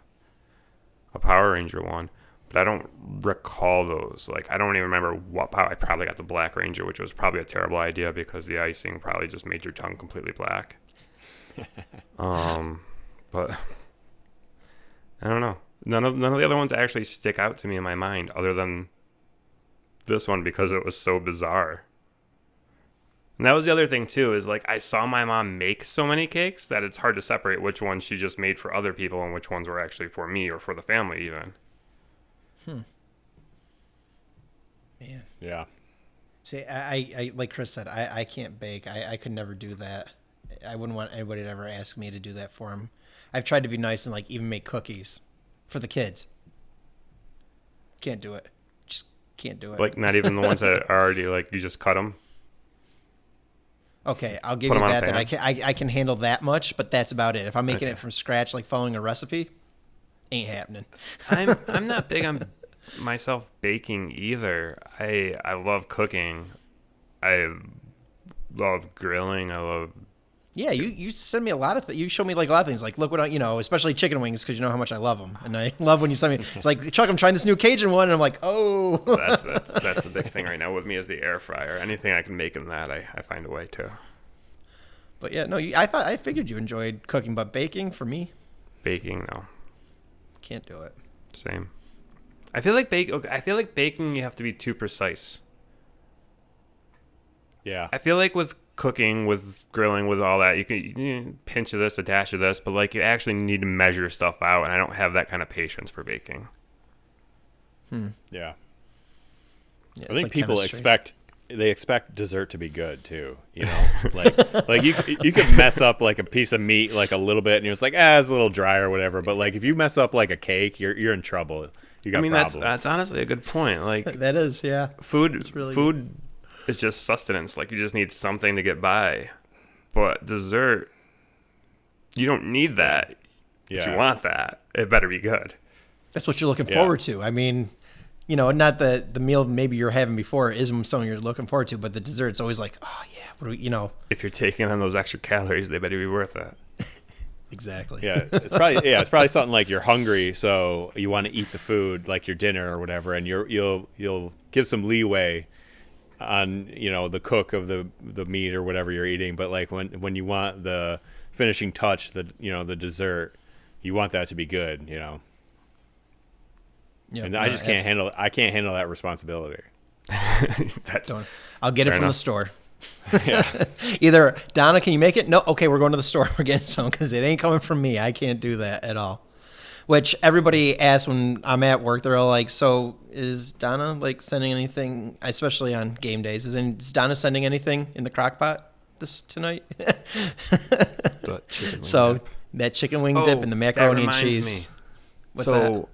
Power Ranger one, but I don't recall those. Like I don't even remember what power. I probably got the Black Ranger, which was probably a terrible idea because the icing probably just made your tongue completely black. But I don't know. None of the other ones actually stick out to me in my mind, other than this one because it was so bizarre. And that was the other thing too, is like I saw my mom make so many cakes that it's hard to separate which ones she just made for other people and which ones were actually for me or for the family even. Man. Yeah. See, I like Chris said, I can't bake. I could never do that. I wouldn't want anybody to ever ask me to do that for them. I've tried to be nice and like even make cookies for the kids. Can't do it. Just can't do it. Like not even the ones that are already like you just cut them. Okay, I'll give Put you 'em on a that. That pan. I can handle that much, but that's about it. If I'm making it from scratch, like following a recipe, ain't happening. I'm not big on myself baking either. I love cooking. I love grilling. I love Yeah, you send me a lot of you show me like a lot of things. Like look what especially chicken wings because you know how much I love them, and I love when you send me. It's like Chuck, I'm trying this new Cajun one, and I'm like, oh. that's the big thing right now with me is the air fryer. Anything I can make in that, I find a way to. But yeah, no, I figured you enjoyed cooking, but baking for me, Baking, no. can't do it. Same. I feel like baking you have to be too precise. Yeah. I feel like with cooking, with grilling, with all that, you can pinch of this, a dash of this, but like you actually need to measure stuff out, and I don't have that kind of patience for baking. Yeah. Yeah, I it's think like people chemistry. expect dessert to be good too. You know, like you could mess up like a piece of meat like a little bit, and it's like it's a little dry or whatever. But like if you mess up like a cake, you're in trouble. You got problems. That's honestly a good point. Like That is, yeah. food really food is just sustenance. Like you just need something to get by. But dessert, you don't need that. But Yeah. you want that. It better be good. That's what you're looking Yeah. forward to. I mean, not the meal maybe you're having before isn't something you're looking forward to, but the dessert's always like, oh yeah, what do we, If you're taking on those extra calories, they better be worth it. exactly. Yeah, it's probably something like you're hungry, so you want to eat the food like your dinner or whatever, and you'll give some leeway on the cook of the meat or whatever you're eating. But like when you want the finishing touch, the dessert, you want that to be good, Yeah, And I just can't handle that responsibility. That's I'll get it Fair from enough. the store. Yeah, Either Donna, can you make it? No, okay, we're going to the store. We're getting some because it ain't coming from me. I can't do that at all. Which everybody asks when I'm at work. They're all like, "So is Donna like sending anything, especially on game days? Is Donna sending anything in the crock pot tonight?" So that chicken wing dip and the macaroni and cheese. What's that?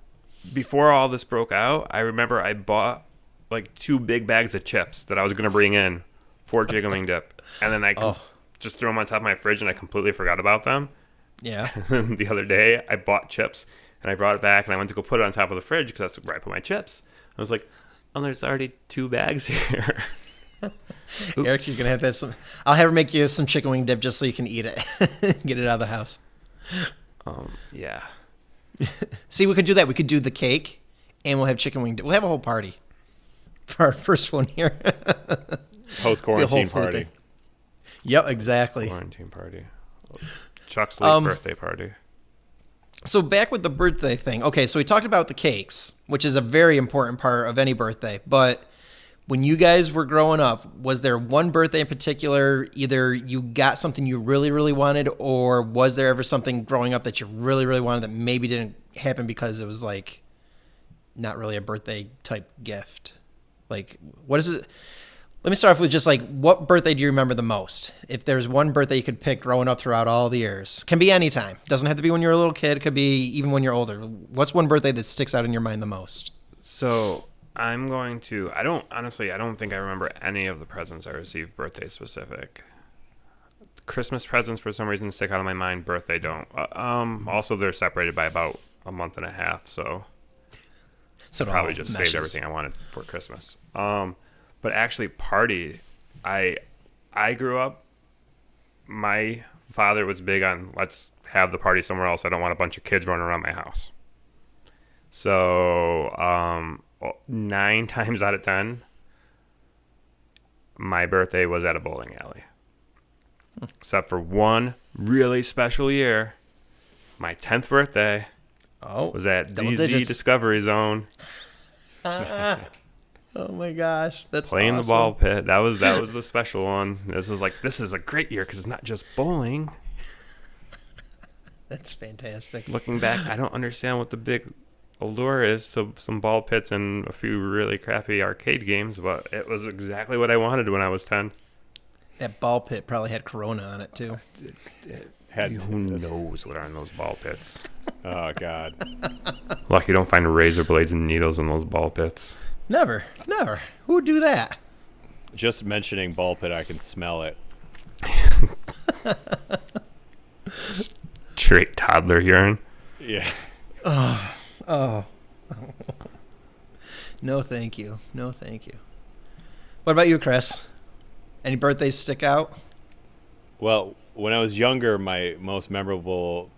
Before all this broke out, I remember I bought like 2 big bags of chips that I was going to bring in for chicken wing dip. And then I just threw them on top of my fridge and I completely forgot about them. Yeah. The other day, I bought chips and I brought it back and I went to go put it on top of the fridge because that's where I put my chips. I was like, oh, there's already 2 bags here. Eric, you're going to have some. I'll have her make you some chicken wing dip just so you can eat it. Get it out of the house. Yeah. See, we could do that. We could do the cake, and we'll have chicken wing. We'll have a whole party for our first one here. post quarantine food party. thing. Yep, exactly. Quarantine party. Chuck's late birthday party. So back with the birthday thing. Okay, so we talked about the cakes, which is a very important part of any birthday. But when you guys were growing up, was there one birthday in particular, either you got something you really, really wanted, or was there ever something growing up that you really, really wanted that maybe didn't happen because it was like not really a birthday type gift? Like, what is it? Let me start off with just like, what birthday do you remember the most? If there's one birthday you could pick growing up throughout all the years, can be any time. Doesn't have to be when you're a little kid. It could be even when you're older. What's one birthday that sticks out in your mind the most? So I'm going to. I don't think I remember any of the presents I received birthday specific. Christmas presents for some reason stick out of my mind. Birthday don't. Also, they're separated by about a month and a half, so So it probably all just meshes. saved everything I wanted for Christmas. But actually, party. I grew up. My father was big on let's have the party somewhere else. I don't want a bunch of kids running around my house. So 9 times out of 10, my birthday was at a bowling alley. Except for one really special year, my 10th birthday Oh, was at double DZ digits. Discovery Zone. Oh my gosh, that's Playing awesome. the ball pit. That was the special one. This is a great year because it's not just bowling. That's fantastic. Looking back, I don't understand what the big allure is to some ball pits and a few really crappy arcade games, but it was exactly what I wanted when I was 10. That ball pit probably had Corona on it too. Who knows what are in those ball pits? Oh God. Lucky you don't find razor blades and needles in those ball pits. Never. Who would do that? Just mentioning ball pit, I can smell it. Straight toddler urine. Yeah. Oh. No, thank you. What about you, Chris? Any birthdays stick out? Well, when I was younger, my most memorable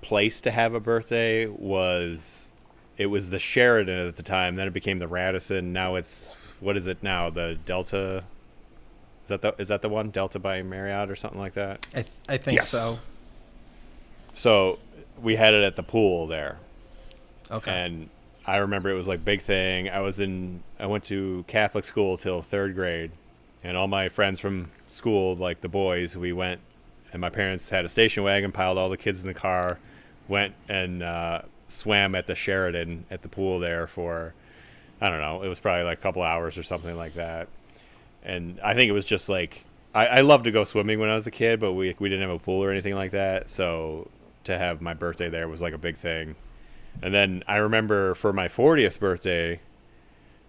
place to have a birthday was the Sheraton at the time. Then it became the Radisson. Now it's what is it now? The Delta. Is that the one? Delta by Marriott or something like that? I think Yes. so. So we had it at the pool there. Okay. And I remember it was like big thing. I went to Catholic school till 3rd grade, and all my friends from school, like the boys, we went, and my parents had a station wagon, piled all the kids in the car, went and swam at the Sheraton at the pool there for, I don't know, it was probably like a couple hours or something like that. And I think it was just like, I loved to go swimming when I was a kid, but we didn't have a pool or anything like that. So to have my birthday there was like a big thing. And then I remember for my 40th birthday,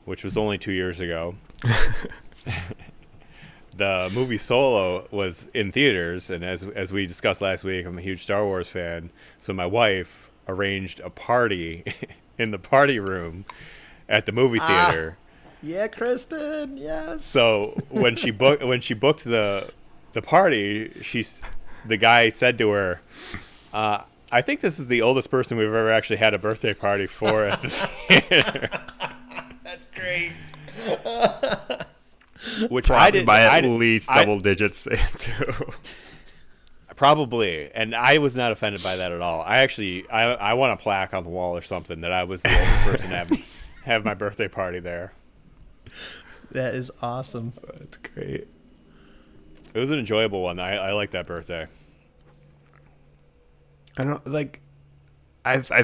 which was only 2 years ago, the movie Solo was in theaters. And as we discussed last week, I'm a huge Star Wars fan. So my wife arranged a party in the party room at the movie theater. Yeah, Kristen. Yes. So when she booked the party, the guy said to her, I think this is the oldest person we've ever actually had a birthday party for at the theater. That's great. Which Probably by at least double digits too. Probably, and I was not offended by that at all. I want a plaque on the wall or something that I was the oldest person to have my birthday party there. That is awesome. That's great. It was an enjoyable one. I like that birthday. I don't like.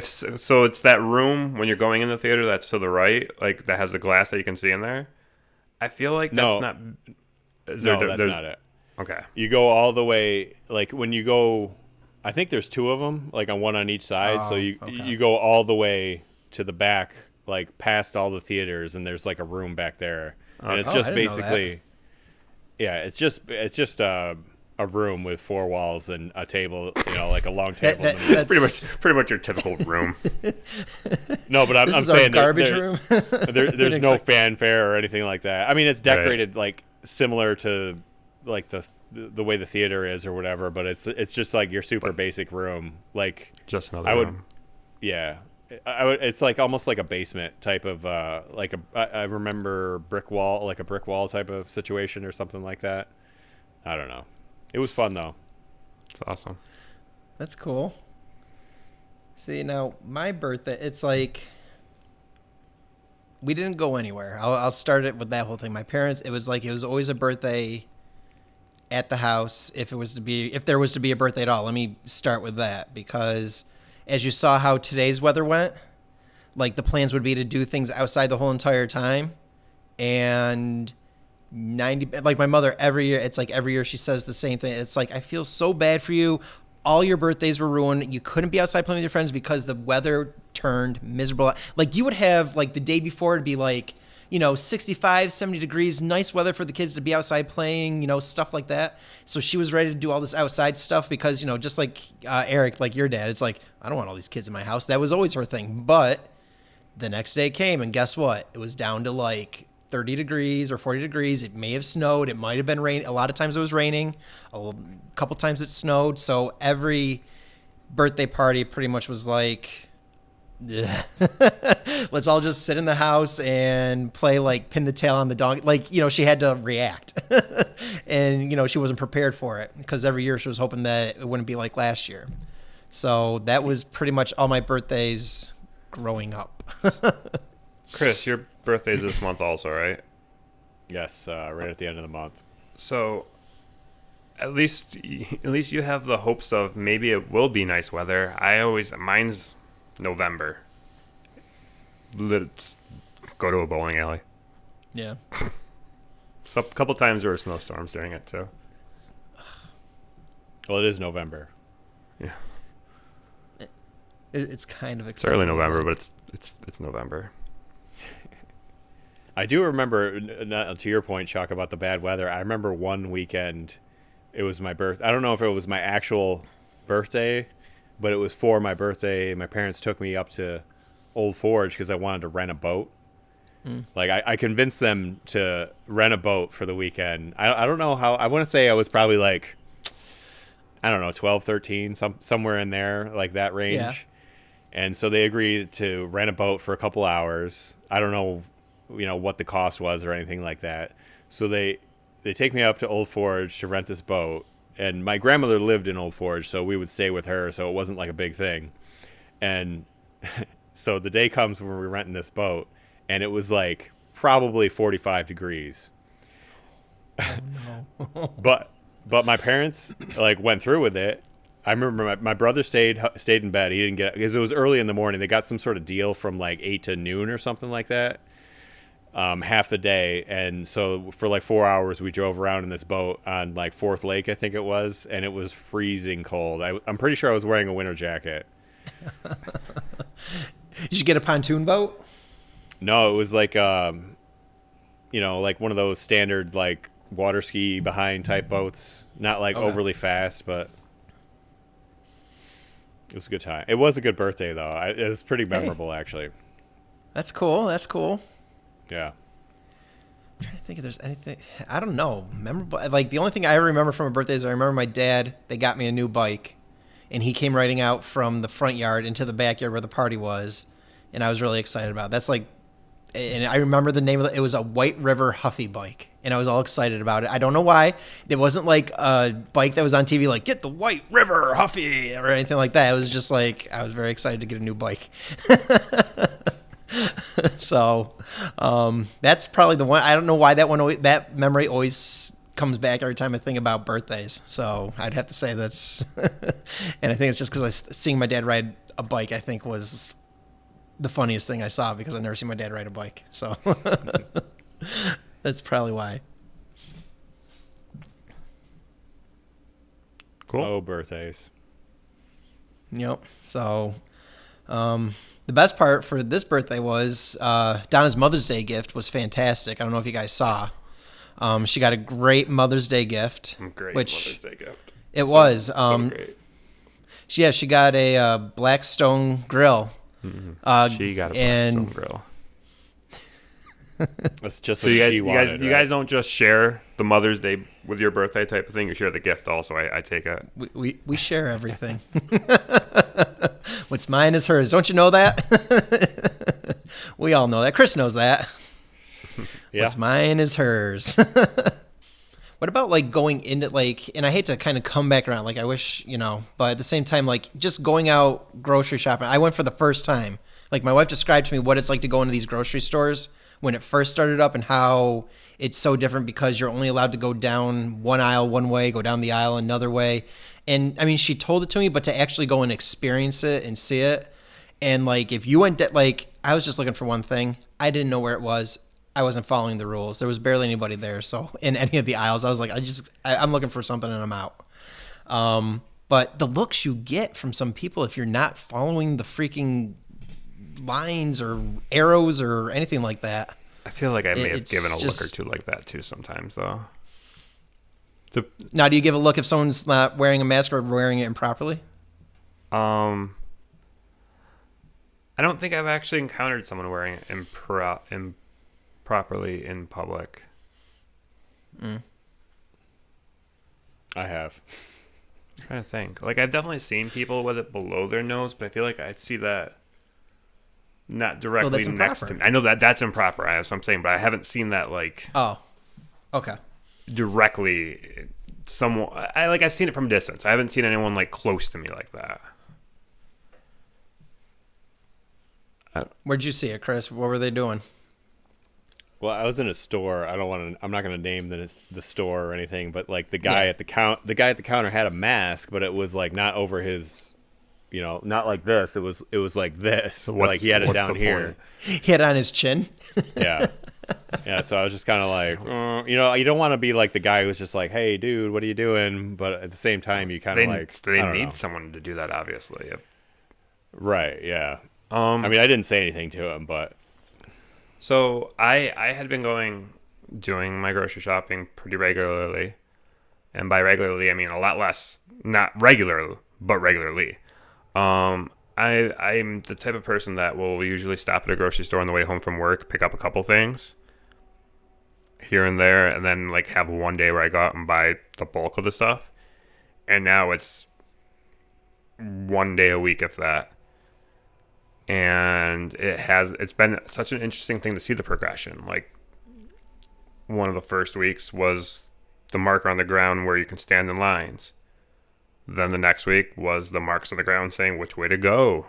So it's that room when you're going in the theater that's to the right, like that has the glass that you can see in there. I feel like that's not. That's there's not it. Okay. You go all the way, like when you go, I think there's 2 of them, like on one on each side. So you go all the way to the back, like past all the theaters, and there's like a room back there, and it's just I didn't know basically, yeah, it's just a room with 4 walls and a table, like a long table. in the middle. That's Pretty much your typical room. No, but I'm This is saying our garbage room. there's no fanfare or anything like that. I mean, it's decorated like similar to like the way the theater is or whatever, but it's just like your super basic room. Like Just another I would, room. yeah. It's like almost like a basement type of I remember a brick wall type of situation or something like that. I don't know. It was fun though. It's awesome. That's cool. See, now my birthday, it's like we didn't go anywhere. I'll start it with that whole thing. My parents, it was always a birthday at the house if there was to be a birthday at all. Let me start with that, because as you saw how today's weather went, like the plans would be to do things outside the whole entire time. And like my mother, every year she says the same thing. It's like, I feel so bad for you. All your birthdays were ruined. You couldn't be outside playing with your friends because the weather turned miserable. Like you would have like the day before it'd be like, 65, 70 degrees, nice weather for the kids to be outside playing, stuff like that. So she was ready to do all this outside stuff because, just like Eric, like your dad, it's like, I don't want all these kids in my house. That was always her thing. But the next day came, and guess what? It was down to like 30 degrees or 40 degrees. It may have snowed. It might have been rain. A lot of times it was raining. A couple times it snowed. So every birthday party pretty much was like, let's all just sit in the house and play like pin the tail on the donkey. Like, she had to react and, she wasn't prepared for it because every year she was hoping that it wouldn't be like last year. So that was pretty much all my birthdays growing up. Chris, your birthday's this month also, right? Yes, right at the end of the month. So at least you have the hopes of maybe it will be nice weather. Mine's November. Let's go to a bowling alley. Yeah. So a couple times there were snowstorms during it too. Well, it is November. Yeah. It's kind of It's early November, but it's November. I do remember, to your point, Chuck, about the bad weather. I remember one weekend, it was my birth. I don't know if it was my actual birthday, but it was for my birthday. My parents took me up to Old Forge because I wanted to rent a boat. Like I convinced them to rent a boat for the weekend. I don't know how. I want to say I was probably like, I don't know, 12, 13, somewhere in there, like that range. Yeah. And so they agreed to rent a boat for a couple hours. I don't know, what the cost was or anything like that. So they take me up to Old Forge to rent this boat. And my grandmother lived in Old Forge, so we would stay with her, so it wasn't like a big thing. And so the day comes when we're renting this boat, and it was like probably 45 degrees. Oh, no. But my parents like went through with it. I remember my brother stayed in bed. He didn't get, because it was early in the morning. They got some sort of deal from like 8 to noon or something like that. Half the day. And so for like 4 hours, we drove around in this boat on like Fourth Lake, I think it was. And it was freezing cold. I'm pretty sure I was wearing a winter jacket. Did you get a pontoon boat? No, it was like, like one of those standard like water ski behind type boats. Not like overly fast, but it was a good time. It was a good birthday though. It was pretty memorable actually. That's cool. Yeah. I'm trying to think if there's anything, I don't know, memorable. Like the only thing I remember from a birthday is I remember my dad, they got me a new bike, and he came riding out from the front yard into the backyard where the party was, and I was really excited about it. That's like, and I remember the name of it was a White River Huffy bike, and I was all excited about it. I don't know why. It wasn't like a bike that was on TV like, get the White River Huffy or anything like that. It was just like, I was very excited to get a new bike. So that's probably the one. I don't know why that memory always comes back every time I think about birthdays. So I'd have to say that's, and I think it's just because seeing my dad ride a bike, I think was the funniest thing I saw, because I've never seen my dad ride a bike. So that's probably why. Cool. Oh, birthdays. Yep. So the best part for this birthday was Donna's Mother's Day gift was fantastic. I don't know if you guys saw. She got a great Mother's Day gift. Great Mother's Day gift. It was. So great. She got a Blackstone grill. Mm-hmm. She got a Blackstone grill. That's just so what you she wanted. You guys don't just share the Mother's Day with your birthday type of thing. You share the gift also. I take it. We share everything. What's mine is hers. Don't you know that? We all know that. Chris knows that. Yeah. What's mine is hers. What about like going into like, and I hate to kind of come back around, like I wish, but at the same time, like just going out grocery shopping. I went for the first time. Like my wife described to me what it's like to go into these grocery stores when it first started up and how it's so different because you're only allowed to go down one aisle one way, go down the aisle another way. And I mean, she told it to me, but to actually go and experience it and see it. And like, if you went, like, I was just looking for one thing. I didn't know where it was. I wasn't following the rules. There was barely anybody there. So in any of the aisles, I was like, I'm looking for something and I'm out. But the looks you get from some people, if you're not following the freaking lines or arrows or anything like that. I feel like I may have It's given a just- look or two like that too sometimes, though. Now, do you give a look if someone's not wearing a mask or wearing it improperly? I don't think I've actually encountered someone wearing it improperly in public. I have. I'm trying to think. Like, I've definitely seen people with it below their nose, but I feel like I see that not directly that's next to improper. me. I know that that's improper, that's what I'm saying, but I haven't seen that, like, Oh, okay. directly somewhat. I've seen it from a distance. I haven't seen anyone, like, close to me like that. Where'd you see it, Chris? What were they doing? Well, I was in a store. I'm not going to name the store or anything, but like the guy at the counter had a mask, but it was like not over his, not like this. It was like this. So like he had it what's down the here. point? He had it on his chin. Yeah. Yeah, so I was just kind of like, you don't want to be like the guy who's just like, "Hey, dude, what are you doing?" But at the same time, you kind of like They I don't need know. someone to do that, obviously. Right? Yeah. I mean, I didn't say anything to him, but So I had been doing my grocery shopping pretty regularly, and by regularly I mean a lot less, not regular, but regularly. I'm the type of person that will usually stop at a grocery store on the way home from work, pick up a couple things here and there, and then like have one day where I go out and buy the bulk of the stuff. And now it's one day a week, if that. And it's been such an interesting thing to see the progression. Like, one of the first weeks was the marker on the ground where you can stand in lines. Then the next week was the marks on the ground saying which way to go.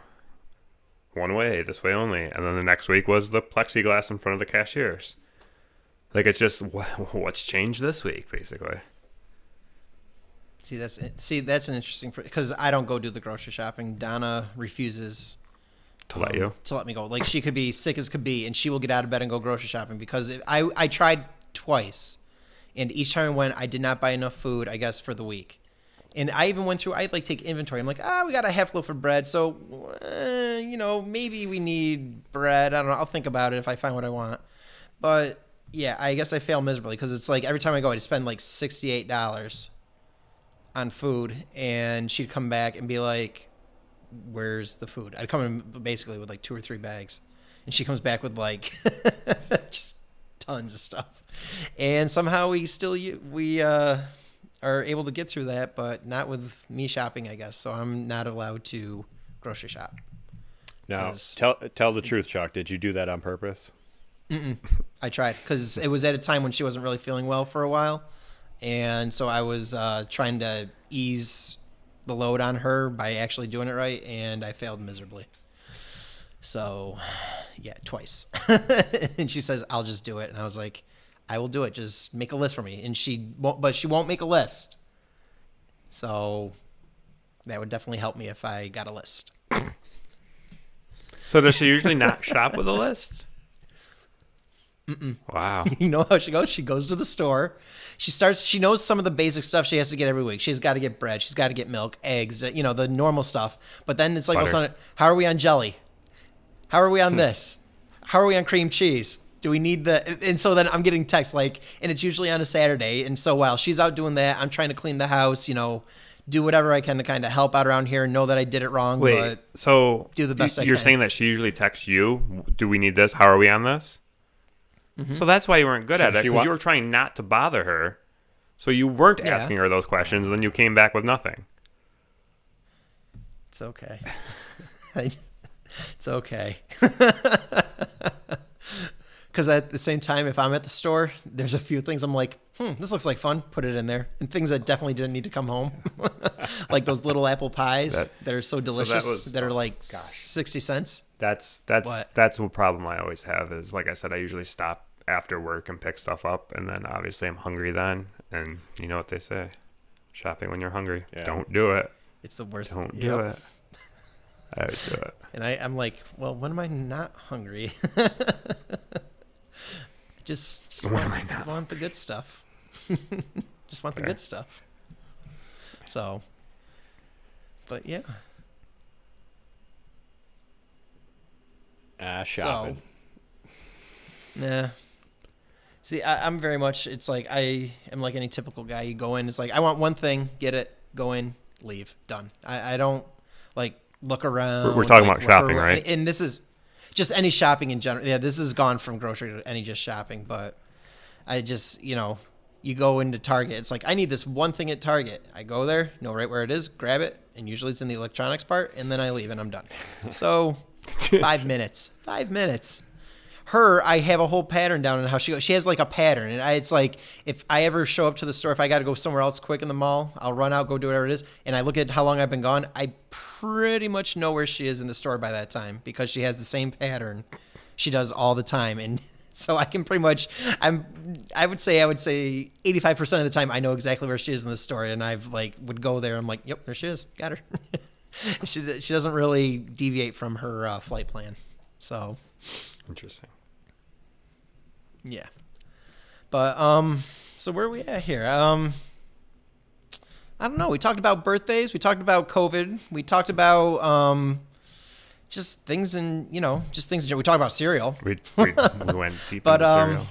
One way, this way only. And then the next week was the plexiglass in front of the cashiers. Like, it's just, what's changed this week, basically? See, that's an interesting, because I don't go do the grocery shopping. Donna refuses To let you? to let me go. Like, she could be sick as could be, and she will get out of bed and go grocery shopping because I tried twice, and each time I went, I did not buy enough food, I guess, for the week. And I even went through, I'd like take inventory. I'm like, we got a half loaf of bread, so, maybe we need bread. I don't know. I'll think about it if I find what I want. But, yeah, I guess I fail miserably because it's like every time I go, I spend like $68 on food, and she'd come back and be like, where's the food? I'd come in basically with like 2 or 3 bags, and she comes back with like just tons of stuff. And somehow we are able to get through that, but not with me shopping, I guess. So I'm not allowed to grocery shop. now 'Cause- tell the truth, Chuck. Did you do that on purpose? I tried because it was at a time when she wasn't really feeling well for a while, and so I was trying to ease the load on her by actually doing it right, and I failed miserably. So, yeah, twice. And she says, "I'll just do it," and I was like, "I will do it. Just make a list for me." And she won't make a list. So that would definitely help me if I got a list. So does she usually not shop with a list? Wow. You know how she goes? She goes to the store. She knows some of the basic stuff she has to get every week. She's got to get bread. She's got to get milk, eggs, the normal stuff. But then it's like, all of a sudden, how are we on jelly? How are we on this? How are we on cream cheese? Do we need and so then I'm getting texts and it's usually on a Saturday. And so while she's out doing that, I'm trying to clean the house, do whatever I can to kind of help out around here and know that I did it wrong. Wait, but so do the best I you're can. saying that she usually texts you, do we need this? How are we on this? So that's why you weren't good at it, she because you were trying not to bother her. So you weren't Yeah. asking her those questions, and then you came back with nothing. It's okay. It's okay. because at the same time, if I'm at the store, there's a few things I'm like, this looks like fun. Put it in there. And things that definitely didn't need to come home. Like those little apple pies that are so delicious that are like 60 cents. That's what problem I always have is, like I said, I usually stop after work and pick stuff up, and then obviously I'm hungry then, and you know what they say, shopping when you're hungry. Yeah. Don't do it. It's the worst. Don't do it. I would do it. And I'm like, well, when am I not hungry? just When am I not want the good stuff. Just want the good stuff. So, but yeah. Shopping. Nah. See, I'm very much, it's like I am like any typical guy. You go in, it's like, I want one thing, get it, go in, leave, done. I don't like look around. We're talking about shopping, right? And this is just any shopping in general. Yeah, this has gone from grocery to any just shopping, but I just, you go into Target. It's like, I need this one thing at Target. I go there, know right where it is, grab it, and usually it's in the electronics part, and then I leave and I'm done. So 5 minutes. 5 minutes. I have a whole pattern down in how she goes. She has like a pattern, and it's like if I ever show up to the store, if I got to go somewhere else quick in the mall, I'll run out, go do whatever it is, and I look at how long I've been gone. I pretty much know where she is in the store by that time because she has the same pattern she does all the time, and so I can pretty much. I would say 85% of the time I know exactly where she is in the store, and I've would go there. I'm like, yep, there she is, got her. She doesn't really deviate from her flight plan, so Interesting. Yeah. But so where are we at here? I don't know. We talked about birthdays, we talked about COVID, we talked about just things in, just things in general. We talked about cereal. We went deep into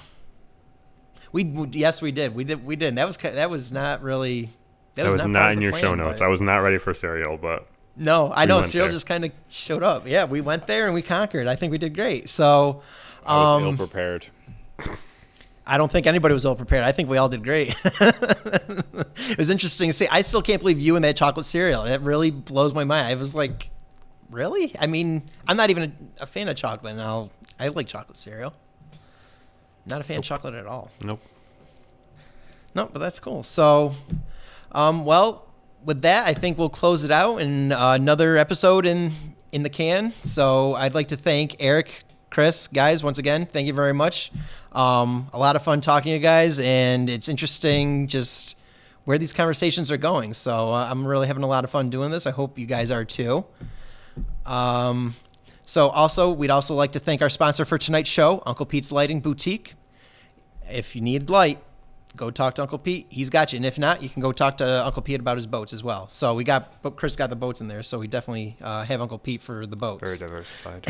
cereal. Yes, we did. We did. That was not really That was part not of in the your plan, show notes. but- I was not ready for cereal, but No, I know. went Cereal there. just kind of showed up. Yeah, we went there and we conquered. I think we did great. So I was ill prepared. I don't think anybody was ill prepared. I think we all did great. It was interesting to see. I still can't believe you and that chocolate cereal. It really blows my mind. I was like, really? I mean, I'm not even a fan of chocolate now. I like chocolate cereal. Not a fan of chocolate at all. nope. No, but that's cool. So, well, with that, I think we'll close it out and another episode in the can. So I'd like to thank Eric, Chris, guys, once again, thank you very much. A lot of fun talking to you guys, and it's interesting just where these conversations are going. So I'm really having a lot of fun doing this. I hope you guys are too. So also, we'd also like to thank our sponsor for tonight's show, Uncle Pete's Lighting Boutique. If you need light, go talk to Uncle Pete. He's got you. And if not, you can go talk to Uncle Pete about his boats as well. So Chris got the boats in there, so we definitely have Uncle Pete for the boats. Very diversified.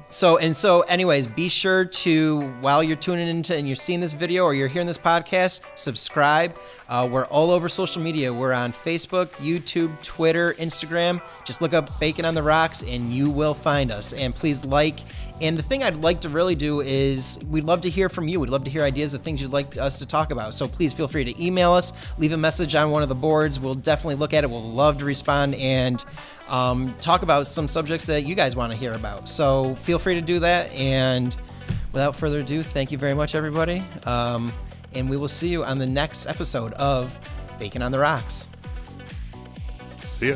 So anyways, be sure to, while you're tuning into and you're seeing this video or you're hearing this podcast, subscribe. We're all over social media. We're on Facebook, YouTube, Twitter, Instagram. Just look up Bacon on the Rocks and you will find us. And please like. And the thing I'd like to really do is we'd love to hear from you. We'd love to hear ideas of things you'd like us to talk about. So please feel free to email us, leave a message on one of the boards. We'll definitely look at it. We'll love to respond and talk about some subjects that you guys want to hear about. So feel free to do that. And without further ado, thank you very much, everybody. And we will see you on the next episode of Bacon on the Rocks. See ya.